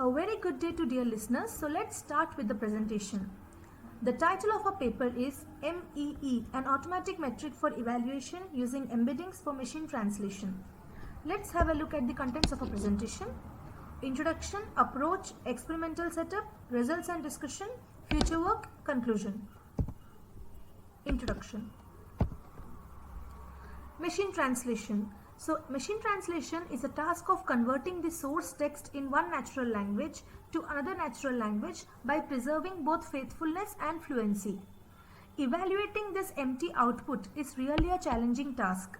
A very good day to dear listeners. So let's start with the presentation. The title of our paper is MEE, an automatic metric for evaluation using embeddings for machine translation. Let's have a look at the contents of our presentation. Introduction, approach, experimental setup, results and discussion, future work, conclusion. Introduction. Machine translation. So, machine translation is a task of converting the source text in one natural language to another natural language by preserving both faithfulness and fluency. Evaluating this empty output is really a challenging task.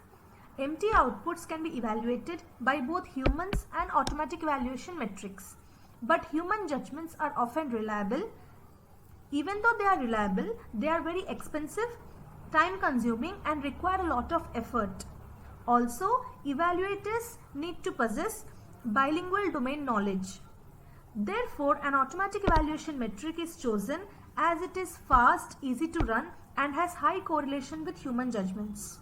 Empty outputs can be evaluated by both humans and automatic evaluation metrics. But human judgments are often reliable. Even though they are reliable, they are very expensive, time consuming and require a lot of effort. Also, evaluators need to possess bilingual domain knowledge. Therefore, an automatic evaluation metric is chosen as it is fast, easy to run and has high correlation with human judgments.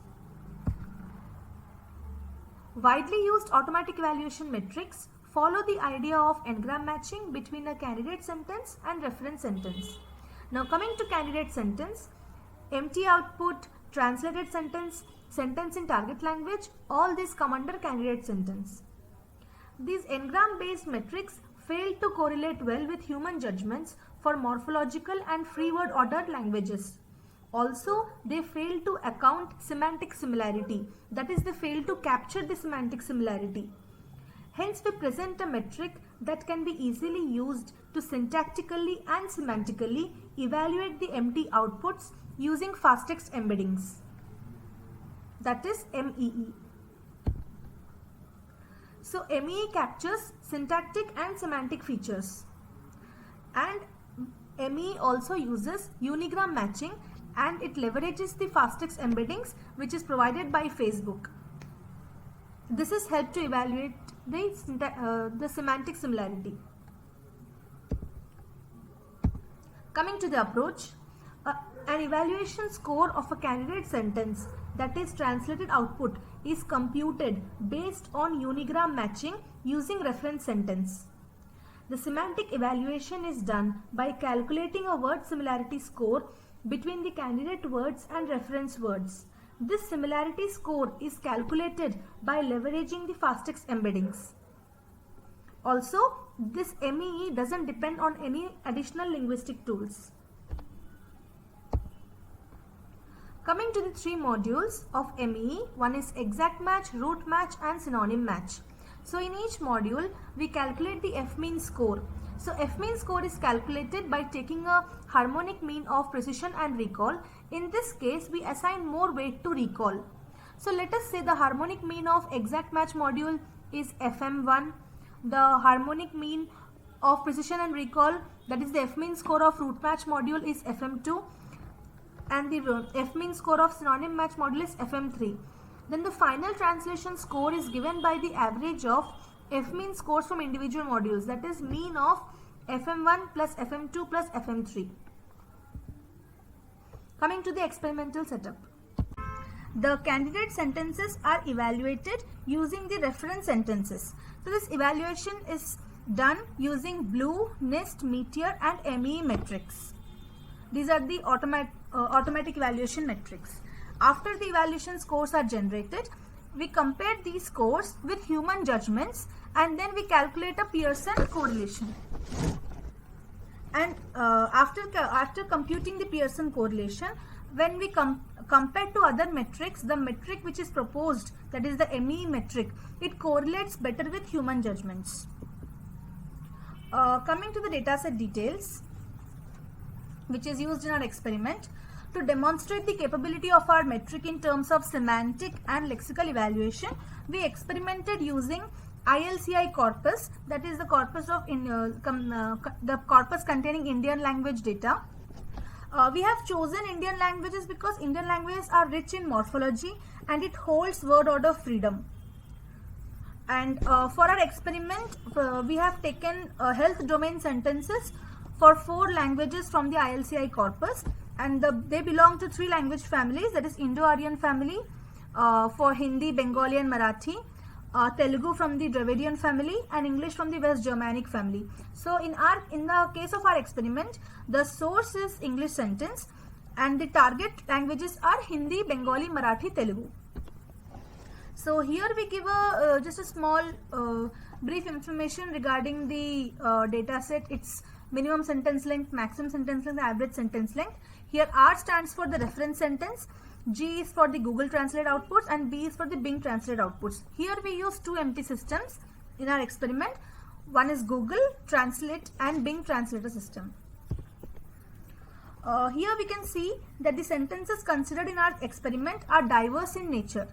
Widely used automatic evaluation metrics follow the idea of n-gram matching between a candidate sentence and reference sentence. Now coming to candidate sentence, empty output, translated sentence, sentence in target language, all these come under candidate sentence. These n-gram based metrics fail to correlate well with human judgments for morphological and free word ordered languages. Also, they fail to account semantic similarity, that is, they fail to capture the semantic similarity. Hence, we present a metric that can be easily used to syntactically and semantically evaluate the empty outputs using fast text embeddings. That is MEE. So MEE captures syntactic and semantic features, and MEE also uses unigram matching and it leverages the fast text embeddings which is provided by Facebook. This is helped to evaluate the semantic similarity. Coming to the approach, an evaluation score of a candidate sentence, that is translated output, is computed based on unigram matching using reference sentence. The semantic evaluation is done by calculating a word similarity score between the candidate words and reference words. This similarity score is calculated by leveraging the fast text embeddings. Also, this MEE doesn't depend on any additional linguistic tools. Coming to the three modules of MEE, one is exact match, root match and synonym match. So in each module, we calculate the F-mean score. So F-mean score is calculated by taking a harmonic mean of precision and recall. In this case, we assign more weight to recall. So let us say the harmonic mean of exact match module is FM1. The harmonic mean of precision and recall, that is the F-mean score of root match module, is FM2. And the F-mean score of synonym match module is FM3. Then the final translation score is given by the average of F-mean scores from individual modules, that is mean of FM1 plus FM2 plus FM3. Coming to the experimental setup. The candidate sentences are evaluated using the reference sentences. So this evaluation is done using BLEU, NIST, Meteor and MEE metrics. These are the automatic evaluation metrics. After the evaluation scores are generated, we compare these scores with human judgments and then we calculate a Pearson correlation. And after computing the Pearson correlation, when we compare to other metrics, the metric which is proposed, that is the MEE metric, it correlates better with human judgments. Coming to the dataset details, which is used in our experiment. To demonstrate the capability of our metric in terms of semantic and lexical evaluation, we experimented using ILCI corpus, that is the corpus of the corpus containing Indian language data. We have chosen Indian languages because Indian languages are rich in morphology and it holds word order freedom. And for our experiment, we have taken health domain sentences for 4 languages from the ILCI corpus, and they belong to 3 language families, that is Indo-Aryan family for Hindi, Bengali and Marathi, Telugu from the Dravidian family, and English from the West Germanic family. So in the case of our experiment, the source is English sentence and the target languages are Hindi, Bengali, Marathi, Telugu. So here we give just a small brief information regarding the data set, its minimum sentence length, maximum sentence length, average sentence length. Here R stands for the reference sentence, G is for the Google Translate outputs, and B is for the Bing Translate outputs. Here we use two empty systems in our experiment. One is Google Translate and Bing Translator system. Here we can see that the sentences considered in our experiment are diverse in nature.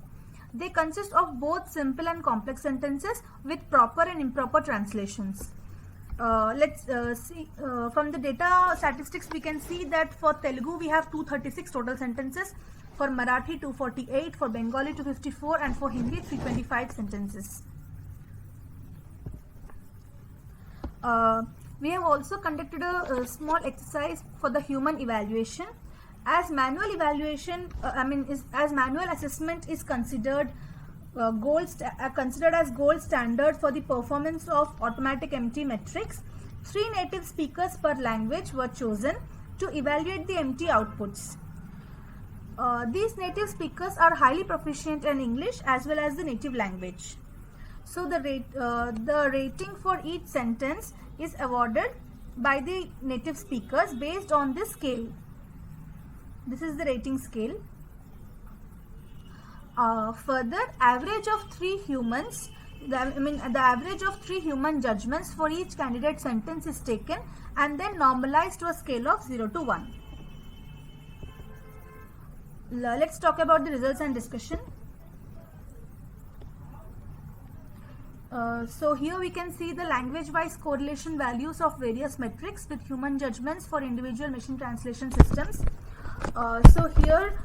They consist of both simple and complex sentences with proper and improper translations. Let's see from the data statistics, we can see that for Telugu we have 236 total sentences, for Marathi 248, for Bengali 254, and for Hindi 325 sentences. We have also conducted a small exercise for the human evaluation. As manual evaluation, as manual assessment is considered as gold standard for the performance of automatic MT metrics, 3 native speakers per language were chosen to evaluate the MT outputs. These native speakers are highly proficient in English as well as the native language. So the rating for each sentence is awarded by the native speakers based on this scale. This is the rating scale. Further, average of 3 humans, the average of 3 human judgments for each candidate sentence is taken and then normalized to a scale of 0 to 1. Let's talk about the results and discussion. So here we can see the language-wise correlation values of various metrics with human judgments for individual machine translation systems. So here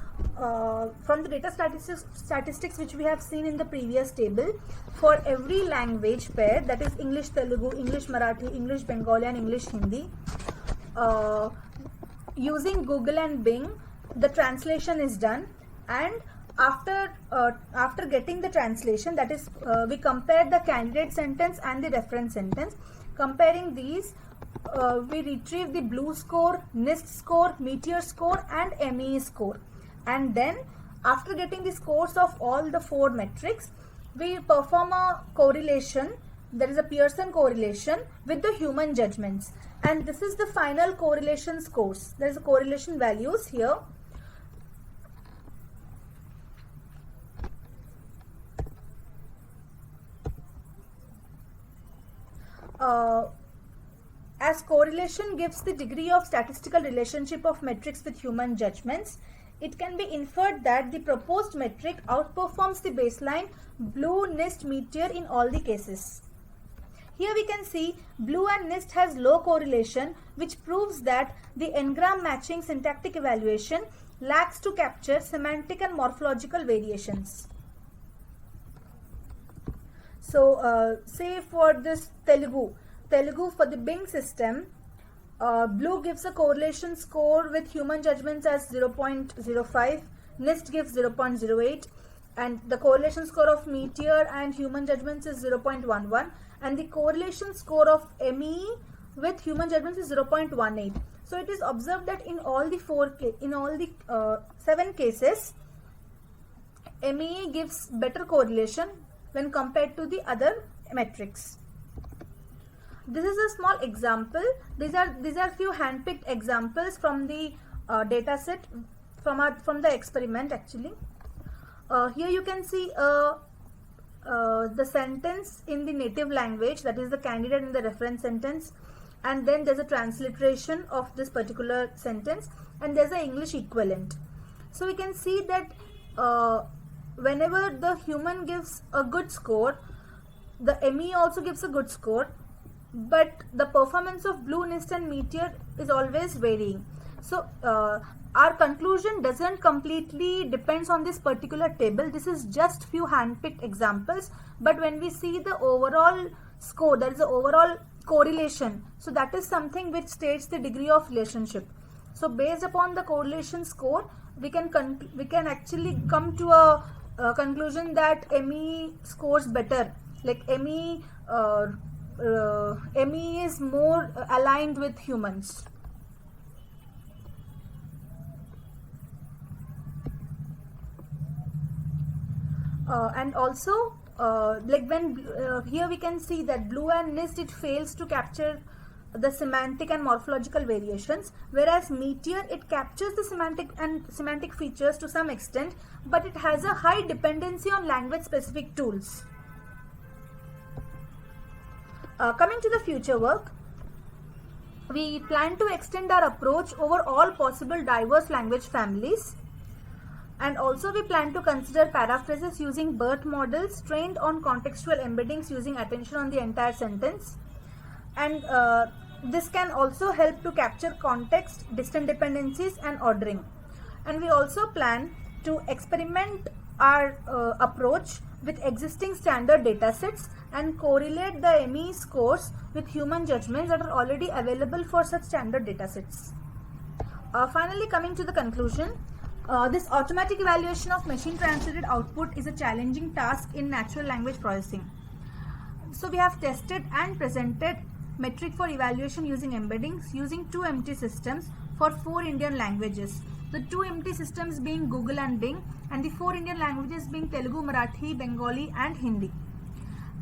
from the data statistics which we have seen in the previous table, for every language pair, that is English Telugu, English Marathi, English Bengali, and English Hindi, using Google and Bing, the translation is done, and after getting the translation, that is we compare the candidate sentence and the reference sentence. Comparing these, we retrieve the BLUE score, NIST score, Meteor score, and ME score, and then after getting the scores of all the 4 metrics, we perform a correlation, there is a Pearson correlation with the human judgments, and this is the final correlation scores. There is a correlation values here. As correlation gives the degree of statistical relationship of metrics with human judgments, it can be inferred that the proposed metric outperforms the baseline BLUE, NIST, Meteor in all the cases. Here we can see BLUE and NIST has low correlation, which proves that the n-gram matching syntactic evaluation lacks to capture semantic and morphological variations. So say for this Telugu for the Bing system, BLUE gives a correlation score with human judgments as 0.05, NIST gives 0.08, and the correlation score of Meteor and human judgments is 0.11, and the correlation score of ME with human judgments is 0.18. So it is observed that in all the 7 cases, ME gives better correlation when compared to the other metrics. This is a small example. These are few handpicked examples from the data set from the experiment actually. Here you can see the sentence in the native language, that is the candidate and the reference sentence, and then there's a transliteration of this particular sentence, and there's an English equivalent. So we can see that whenever the human gives a good score, the ME also gives a good score, but the performance of BLUE, NIST, and Meteor is always varying. So our conclusion doesn't completely depends on this particular table. This is just few handpicked examples, but when we see the overall score, there is an overall correlation. So that is something which states the degree of relationship. So based upon the correlation score, we can actually come to a conclusion that ME scores better, like ME is more aligned with humans. And also like when here we can see that BLUE and NIST, it fails to capture the semantic and morphological variations, whereas METEOR, it captures the semantic features to some extent, but it has a high dependency on language specific tools. Coming to the future work, we plan to extend our approach over all possible diverse language families. And also we plan to consider paraphrases using BERT models trained on contextual embeddings using attention on the entire sentence. And this can also help to capture context, distant dependencies and ordering. And we also plan to experiment our approach with existing standard datasets and correlate the ME scores with human judgments that are already available for such standard datasets. Finally, coming to the conclusion, this automatic evaluation of machine translated output is a challenging task in natural language processing. So we have tested and presented metric for evaluation using embeddings using 2 MT systems for 4 Indian languages. The 2 MT systems being Google and Bing, and the 4 Indian languages being Telugu, Marathi, Bengali and Hindi.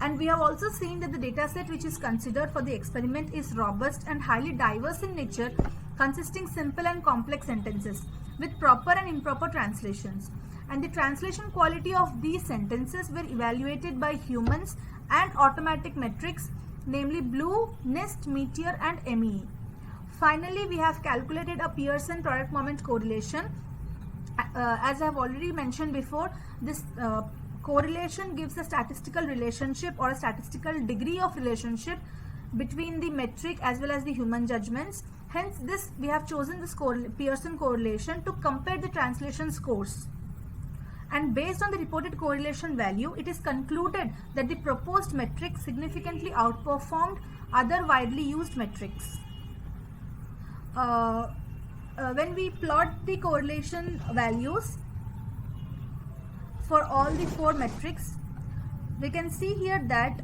And we have also seen that the dataset which is considered for the experiment is robust and highly diverse in nature, consisting simple and complex sentences with proper and improper translations. And the translation quality of these sentences were evaluated by humans and automatic metrics, namely BLUE, NIST, METEOR and ME. Finally, we have calculated a Pearson product moment correlation. As I have already mentioned before, this correlation gives a statistical relationship or a statistical degree of relationship between the metric as well as the human judgments. Hence, we have chosen this Pearson correlation to compare the translation scores. And based on the reported correlation value, it is concluded that the proposed metric significantly outperformed other widely used metrics. When we plot the correlation values for all the 4 metrics, we can see here that,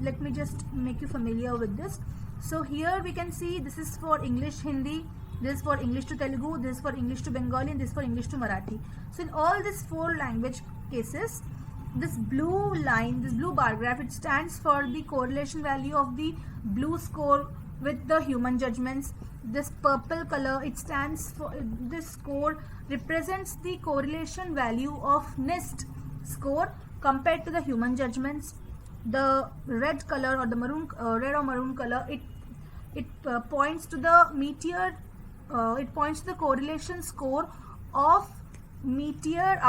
let me just make you familiar with this. So here we can see this is for English Hindi, this is for English to Telugu, this is for English to Bengali and this is for English to Marathi. So in all these 4 language cases, this blue line, this blue bar graph, it stands for the correlation value of the BLUE score with the human judgments. This purple color, it stands for, this score represents the correlation value of NIST score compared to the human judgments. The red color or the maroon, red or maroon color, it points to the METEOR. It points to the correlation score of METEOR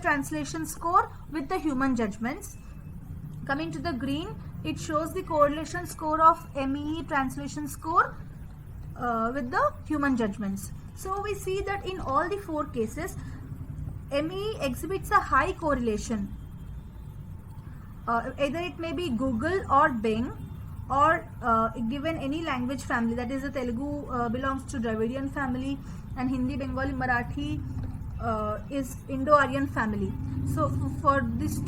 translation score with the human judgments. Coming to the green, it shows the correlation score of ME translation score with the human judgments. So we see that in all the 4 cases, ME exhibits a high correlation. Either it may be Google or Bing, or given any language family, that is the Telugu belongs to Dravidian family and Hindi, Bengali, Marathi is Indo-Aryan family. So for these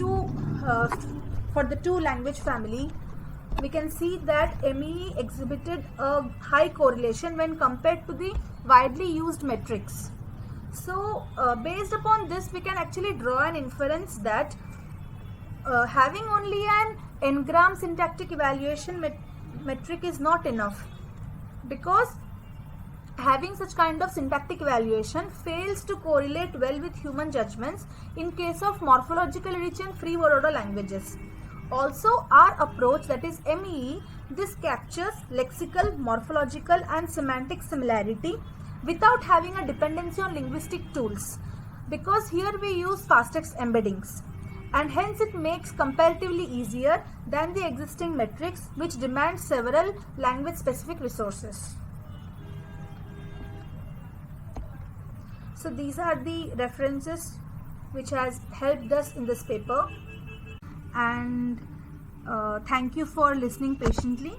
for the 2 language family, we can see that ME exhibited a high correlation when compared to the widely used metrics. So based upon this, we can actually draw an inference that having only an n-gram syntactic evaluation metric is not enough, because having such kind of syntactic evaluation fails to correlate well with human judgments in case of morphologically rich and free word order languages. Also, our approach, that is ME, this captures lexical, morphological and semantic similarity without having a dependency on linguistic tools, because here we use fast-text embeddings, and hence it makes comparatively easier than the existing metrics which demand several language-specific resources. So these are the references which has helped us in this paper, and thank you for listening patiently.